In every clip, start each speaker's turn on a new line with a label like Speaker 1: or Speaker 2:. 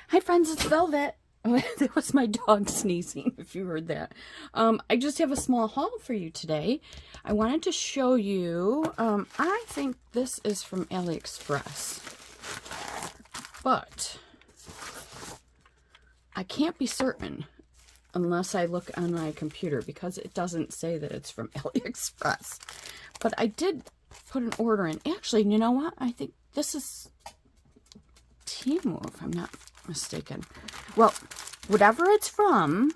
Speaker 1: Hi friends, it's Velvet. That was my dog sneezing, if you heard that. I just have a small haul for you today. I wanted to show you, I think this is from AliExpress, but I can't be certain unless I look on my computer because it doesn't say that it's from AliExpress. But I did put an order in. Actually, you know what? I think this is Temu, if I'm not mistaken. Well, whatever it's from,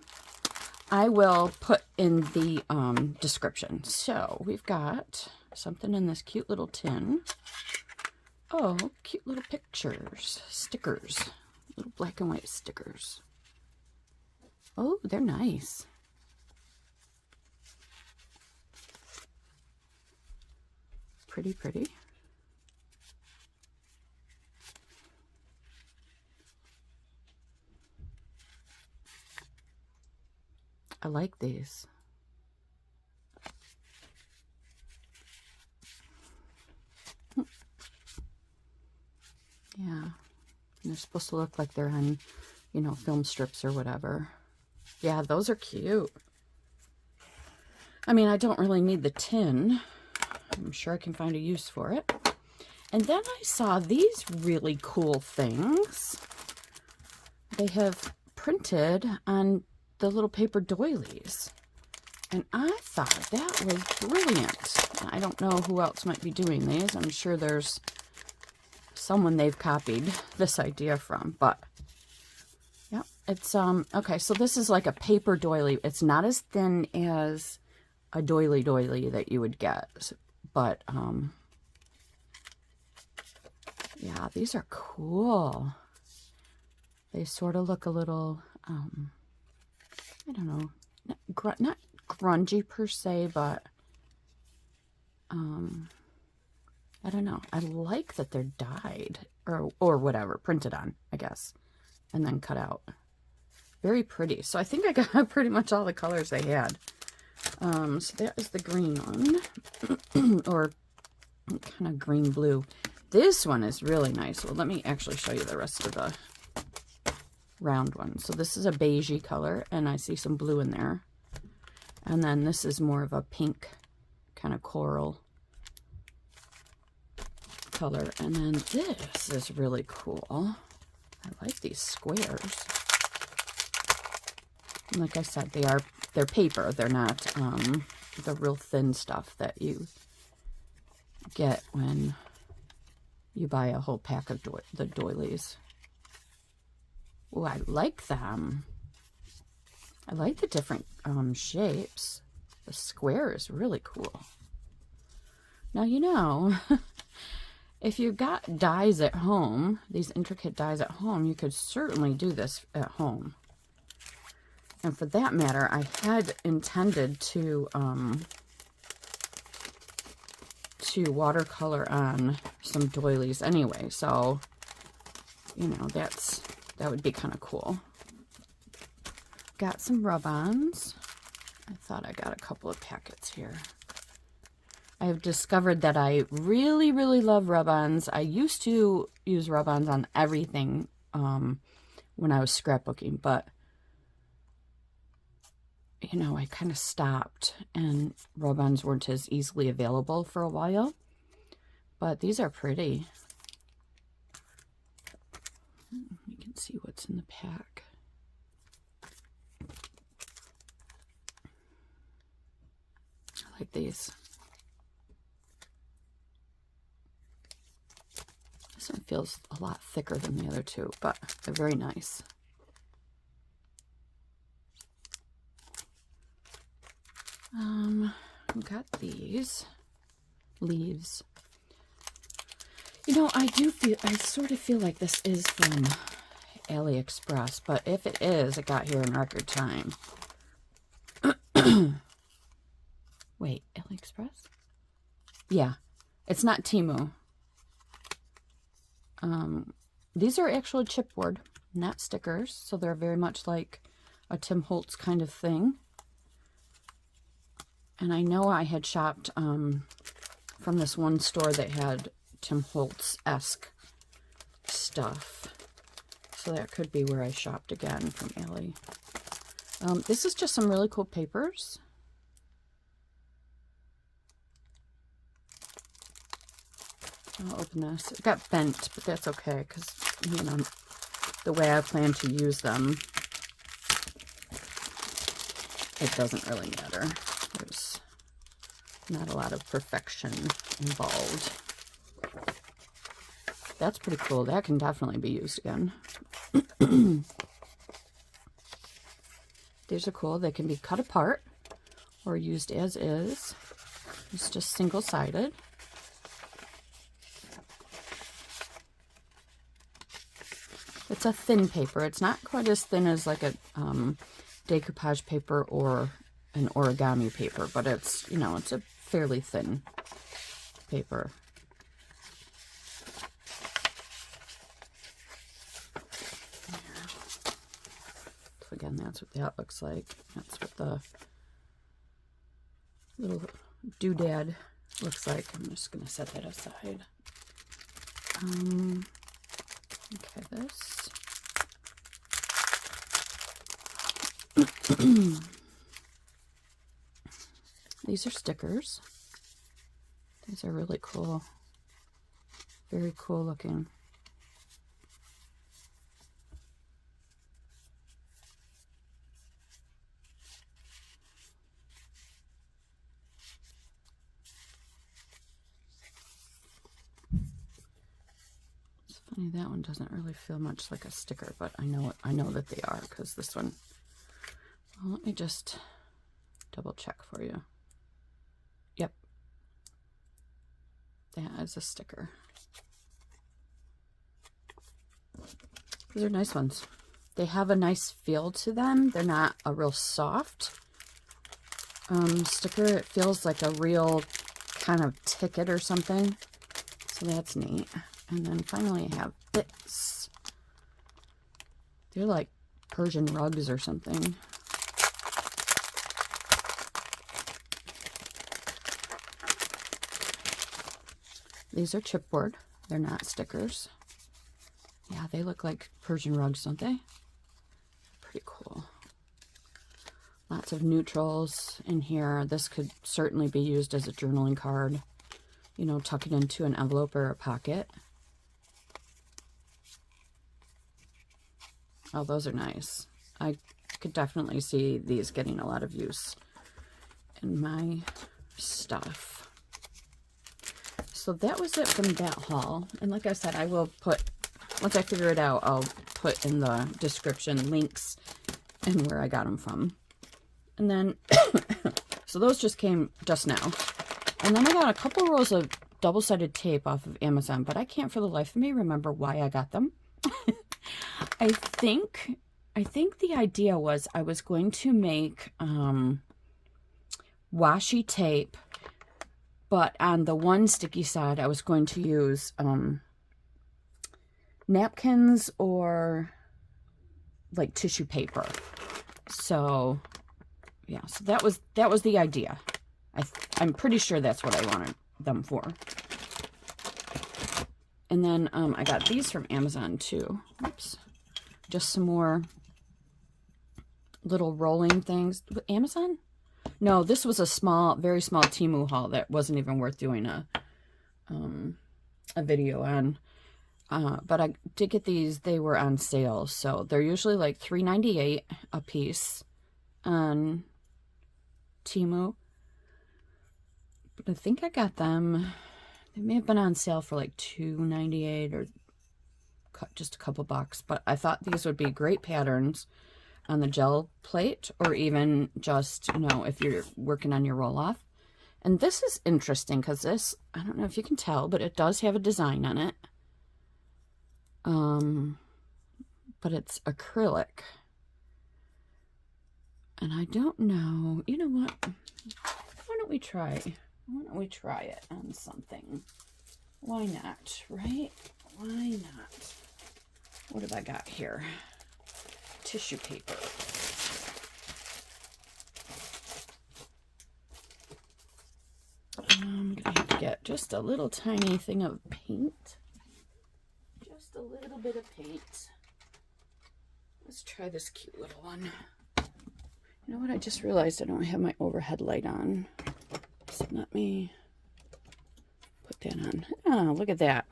Speaker 1: I will put in the description. So we've got something in this cute little tin. Oh, cute little pictures, stickers, little black and white stickers. Oh, they're nice. Pretty, pretty. I like these. Yeah. And they're supposed to look like they're on, you know, film strips or whatever. Yeah, those are cute. I mean, I don't really need the tin. I'm sure I can find a use for it. And then I saw these really cool things. They have printed on the little paper doilies. And I thought that was brilliant. I don't know who else might be doing these. I'm sure there's someone they've copied this idea from, but yeah, it's okay, so this is like a paper doily. It's not as thin as a doily that you would get, but yeah, these are cool. They sort of look a little I don't know, not grungy per se, but I don't know. I like that they're dyed or whatever, printed on, I guess, and then cut out. Very pretty. So I think I got pretty much all the colors they had. So that is the green one, or kind of green blue. This one is really nice. Well, let me actually show you the rest of the round one. So this is a beigey color, and I see some blue in there. And then this is more of a pink, kind of coral color. And then this is really cool. I like these squares. And like I said, they're paper. They're not the real thin stuff that you get when you buy a whole pack of the doilies. Oh, I like them. I like the different shapes. The square is really cool. Now, you know, if you've got dies at home, these intricate dies at home, you could certainly do this at home. And for that matter, I had intended to watercolor on some doilies anyway, so you know, that would be kind of cool. Got some rub-ons. I thought I got a couple of packets here. I have discovered that I really, really love rub-ons. I used to use rub-ons on everything when I was scrapbooking, but you know, I kind of stopped, and rub-ons weren't as easily available for a while. But these are pretty. You can see what's in the pack. I like these. This one feels a lot thicker than the other two, but they're very nice. We got these leaves. You know, I sort of feel like this is from AliExpress, but if it is, it got here in record time. Wait, AliExpress? Yeah, it's not Temu. These are actual chipboard, not stickers, so they're very much like a Tim Holtz kind of thing. And I know I had shopped from this one store that had Tim Holtz-esque stuff. So that could be where I shopped again from Ali. This is just some really cool papers. I'll open this. It got bent, but that's okay because, you know, the way I plan to use them, it doesn't really matter. There's not a lot of perfection involved. That's pretty cool. That can definitely be used again. These are cool. They can be cut apart or used as is. It's just single-sided. It's a thin paper. It's not quite as thin as like a decoupage paper or an origami paper, but it's, you know, it's a fairly thin paper. So again, that's what that looks like. That's what the little doodad looks like. I'm just going to set that aside. Okay, this. These are stickers. These are really cool. Very cool looking. It's funny, that one doesn't really feel much like a sticker, but I know that they are, because this one, well, let me just double check for you. Yep. That is a sticker. These are nice ones. They have a nice feel to them. They're not a real soft sticker. It feels like a real kind of ticket or something. So that's neat. And then finally I have this. They're like Persian rugs or something. These are chipboard. They're not stickers. Yeah, they look like Persian rugs, don't they? Pretty cool. Lots of neutrals in here. This could certainly be used as a journaling card. You know, tuck it into an envelope or a pocket. Oh, those are nice. I could definitely see these getting a lot of use in my stuff. So that was it from that haul. And like I said, I will put, once I figure it out, I'll put in the description links and where I got them from. And then, so those just came just now. And then I got a couple rolls of double-sided tape off of Amazon, but I can't for the life of me remember why I got them. I think the idea was I was going to make washi tape, but on the one sticky side, I was going to use napkins or like tissue paper. So yeah, so that was the idea. I'm pretty sure that's what I wanted them for. And then I got these from Amazon too. Oops. Just some more little rolling things. Amazon? No, this was a small, very small Temu haul that wasn't even worth doing a video on. But I did get these. They were on sale, so they're usually like $3.98 a piece on Temu. But I think I got them. They may have been on sale for like $2.98 or just a couple bucks. But I thought these would be great patterns on the gel plate, or even just, you know, if you're working on your roll-off. And this is interesting because this, I don't know if you can tell, but it does have a design on it. But it's acrylic. And I don't know, you know what? Why don't we try it on something? Why not, right? Why not? What have I got here? Tissue paper. I'm gonna have to get just a little tiny thing of paint. Just a little bit of paint. Let's try this cute little one. You know what? I just realized I don't have my overhead light on. So let me put that on. Oh, look at that.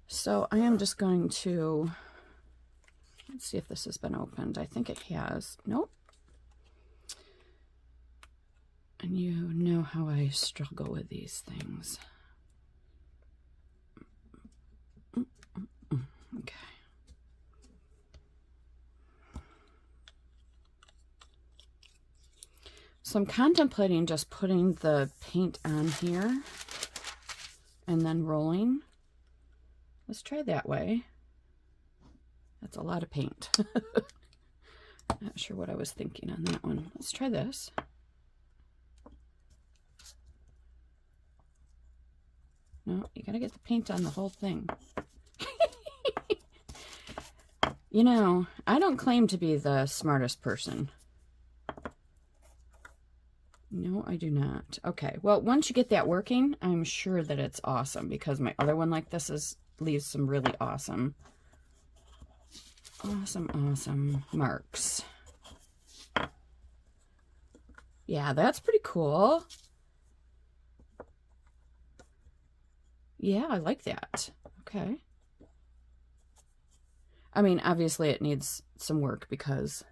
Speaker 1: So I am just going to, let's see if this has been opened. I think it has. Nope. And you know how I struggle with these things. Okay. So I'm contemplating just putting the paint on here and then rolling. Let's try that way. That's a lot of paint. Not sure what I was thinking on that one. Let's try this. No, you gotta get the paint on the whole thing. You know, I don't claim to be the smartest person. No, I do not. Okay, well, once you get that working, I'm sure that it's awesome, because my other one like this leaves some really awesome marks. Yeah, that's pretty cool. Yeah, I like that. Okay. I mean, obviously it needs some work because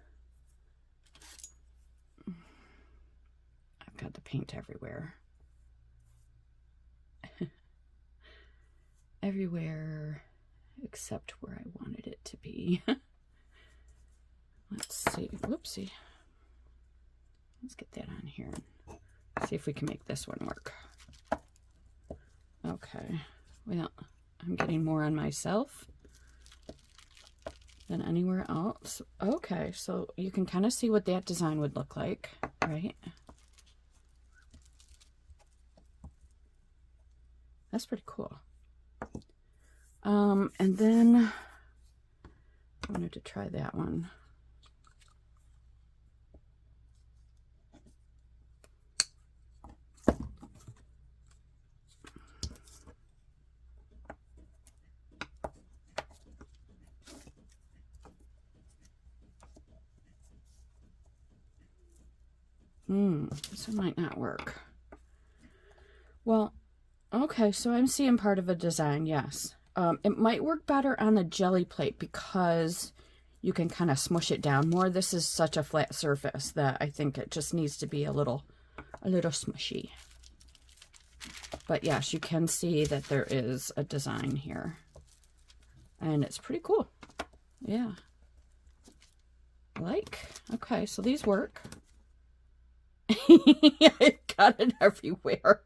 Speaker 1: I've got the paint everywhere. Everywhere except where I wanted it to be. Let's see. Whoopsie. Let's get that on here. See if we can make this one work. Okay. Well, I'm getting more on myself than anywhere else. Okay, so you can kind of see what that design would look like, right? That's pretty cool. And then I wanted to try that one. This one might not work. Well, okay, so I'm seeing part of a design, yes. It might work better on the jelly plate because you can kind of smush it down more. This is such a flat surface that I think it just needs to be a little smushy. But yes, you can see that there is a design here. And it's pretty cool. Yeah. Okay, so these work. I got it everywhere.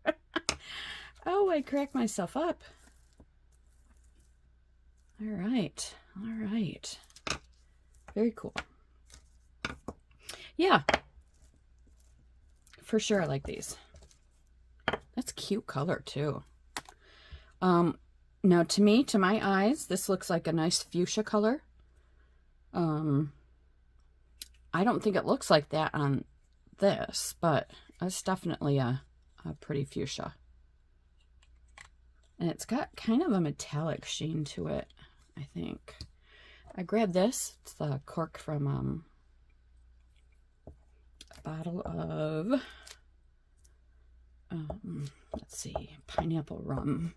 Speaker 1: Oh, I cracked myself up. All right. Very cool. Yeah. For sure I like these. That's cute color too. Now to me, to my eyes, this looks like a nice fuchsia color. I don't think it looks like that on this, but it's definitely a pretty fuchsia. And it's got kind of a metallic sheen to it, I think. I grabbed this. It's the cork from a bottle of, let's see, pineapple rum.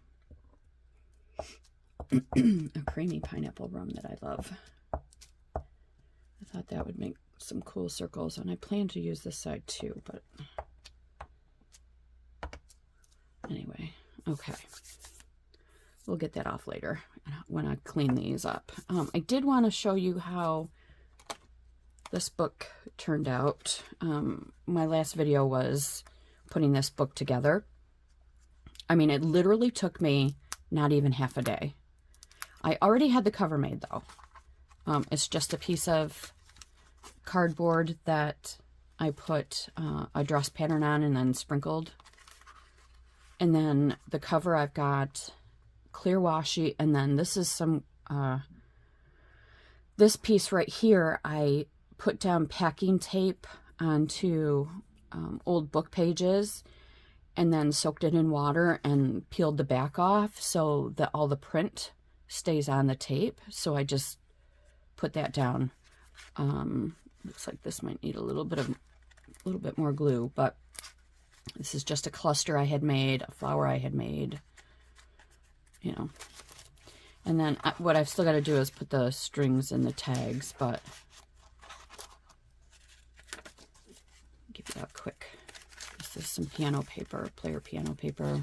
Speaker 1: A creamy pineapple rum that I love. I thought that would make some cool circles, and I plan to use this side too, but anyway, okay. We'll get that off later when I clean these up. I did want to show you how this book turned out. My last video was putting this book together. I mean, it literally took me not even half a day. I already had the cover made though. It's just a piece of cardboard that I put a dress pattern on and then sprinkled. And then the cover I've got clear washi, and then this is some this piece right here I put down packing tape onto old book pages and then soaked it in water and peeled the back off so that all the print stays on the tape. So I just put that down. Looks like this might need a little bit more glue, but this is just a cluster I had made, a flower I had made, you know. And then what I've still got to do is put the strings and the tags, but give it out quick. This is some piano paper, player piano paper.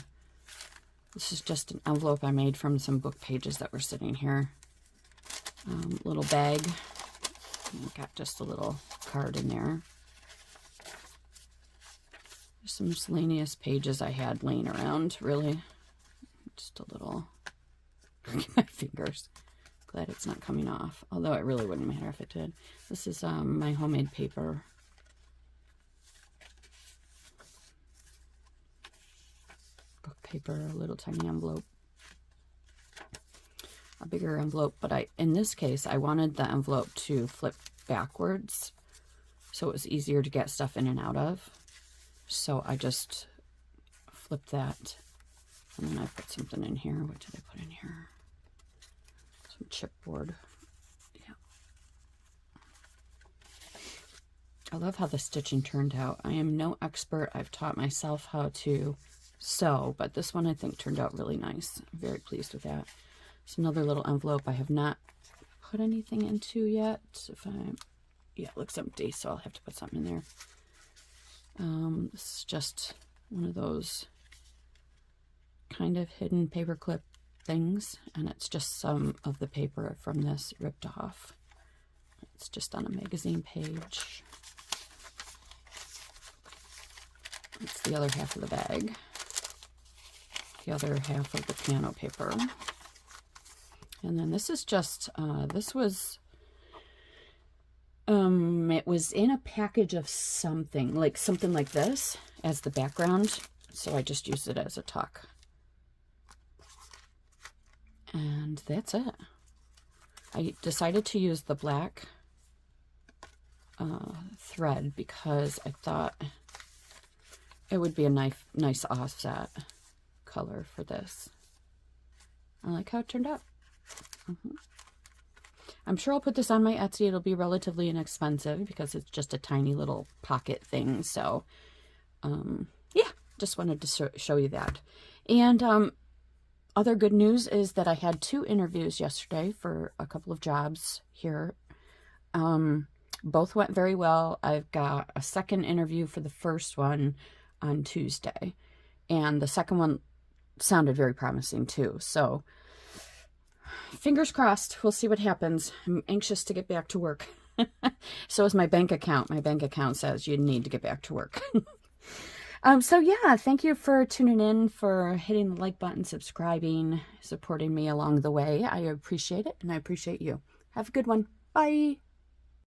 Speaker 1: This is just an envelope I made from some book pages that were sitting here. Little bag. Got just a little card in there. There's some miscellaneous pages I had laying around, really. Just a little. My fingers. Glad it's not coming off. Although it really wouldn't matter if it did. This is my homemade paper. Book paper, a little tiny envelope. A bigger envelope, but in this case, I wanted the envelope to flip backwards so it was easier to get stuff in and out of. So I just flipped that, and then I put something in here. What did I put in here? Some chipboard. Yeah. I love how the stitching turned out. I am no expert. I've taught myself how to sew, but this one I think turned out really nice. I'm very pleased with that. It's another little envelope I have not put anything into yet. Yeah, it looks empty, so I'll have to put something in there. This is just one of those kind of hidden paperclip things, and it's just some of the paper from this ripped off. It's just on a magazine page. It's the other half of the bag. The other half of the piano paper. And then this is just, this was, it was in a package of something like this as the background. So I just used it as a tuck. And that's it. I decided to use the black thread because I thought it would be a nice offset color for this. I like how it turned out. I'm sure I'll put this on my Etsy. It'll be relatively inexpensive because it's just a tiny little pocket thing. So, yeah, just wanted to show you that. And other good news is that I had 2 interviews yesterday for a couple of jobs here. Both went very well. I've got a second interview for the first one on Tuesday. And the second one sounded very promising too. So, fingers crossed. We'll see what happens. I'm anxious to get back to work. So is my bank account. My bank account says you need to get back to work. So yeah, thank you for tuning in, for hitting the like button, subscribing, supporting me along the way. I appreciate it, and I appreciate you. Have a good one. Bye.